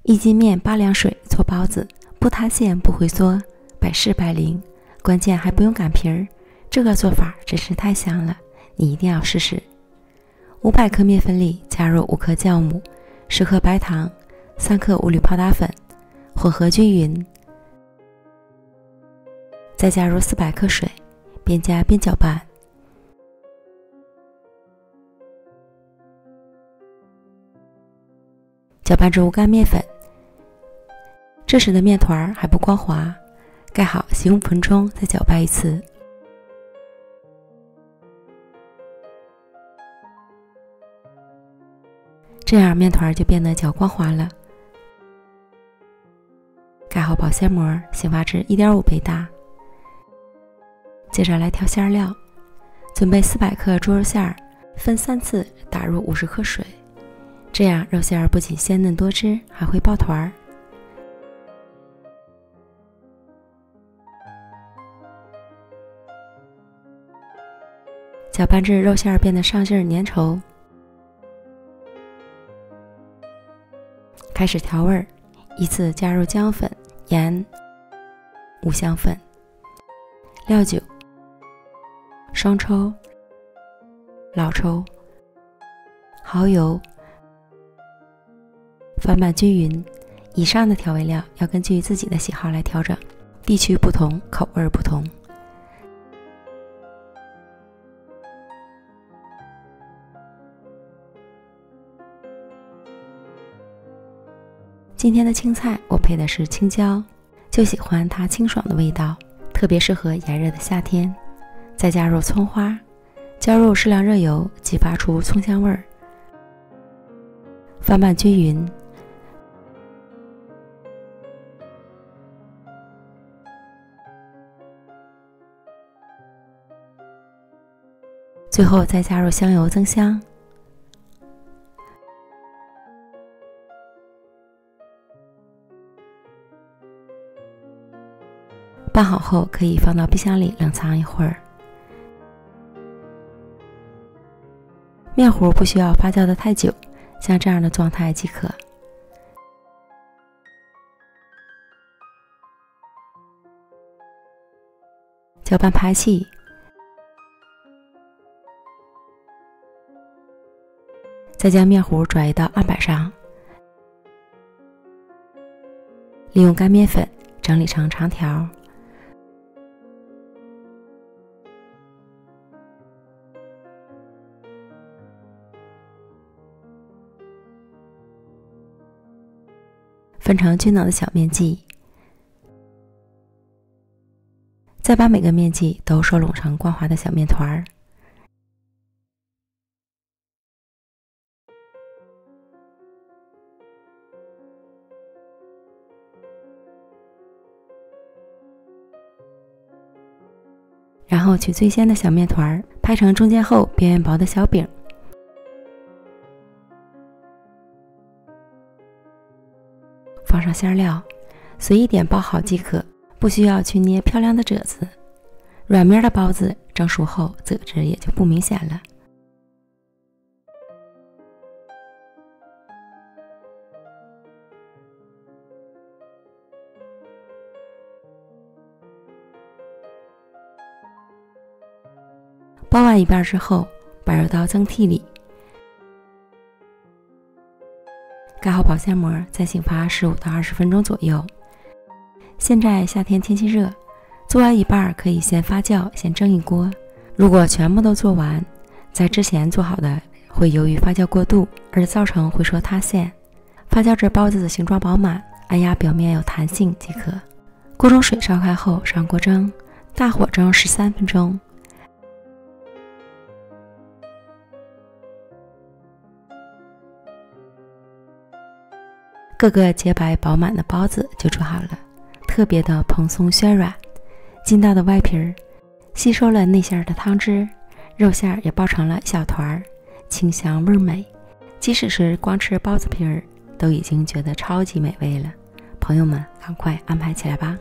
1斤面8两水做包子，不塌陷不回缩，百试百灵，关键还不用擀皮儿。这个做法真是太香了，你一定要试试。500克面粉里加入5克酵母、10克白糖、3克五铝泡打粉，混合均匀，再加入400克水，边加边搅拌。搅拌至无干面粉，这时的面团还不光滑，盖好形5分钟再搅拌一次。这样面团就变得较光滑了。盖好保鲜膜，醒发至1.5倍大。接着来调馅料，准备400克猪肉馅，分3次打入50克水，这样肉馅不仅鲜嫩多汁，还会爆团。搅拌至肉馅变得上劲粘稠，开始调味，依次加入姜粉、盐、五香粉、料酒、生抽、老抽、蚝油，翻拌均匀。以上的调味料要根据自己的喜好来调整，地区不同，口味不同。今天的青菜我配的是青椒，就喜欢它清爽的味道，特别适合炎热的夏天。再加入葱花，浇入适量热油，激发出葱香味儿，翻拌均匀。最后再加入香油增香。拌好后可以放到冰箱里冷藏一会儿。面糊不需要发酵的太久，像这样的状态即可。搅拌排气，再将面糊转移到案板上，利用干面粉整理成长条。分成均等的小面剂，再把每个面剂都收拢成光滑的小面团儿。然后取最鲜的小面团儿，拍成中间厚、边缘薄的小饼。放上馅料，随意点包好即可，不需要去捏漂亮的褶子。软面的包子蒸熟后，褶子也就不明显了。包完一半之后，摆入到蒸屉里，盖好保鲜膜，再醒发15到20分钟左右。现在夏天天气热，做完一半可以先发酵，先蒸一锅。如果全部都做完，在之前做好的会由于发酵过度而造成回缩塌陷。发酵至包子的形状饱满，按压表面有弹性即可。锅中水烧开后上锅蒸，大火蒸13分钟。各个洁白饱满的包子就做好了，特别的蓬松暄软，筋道的外皮儿吸收了内馅的汤汁，肉馅也包成了一小团儿，清香味美。即使是光吃包子皮儿，都已经觉得超级美味了。朋友们，赶快安排起来吧！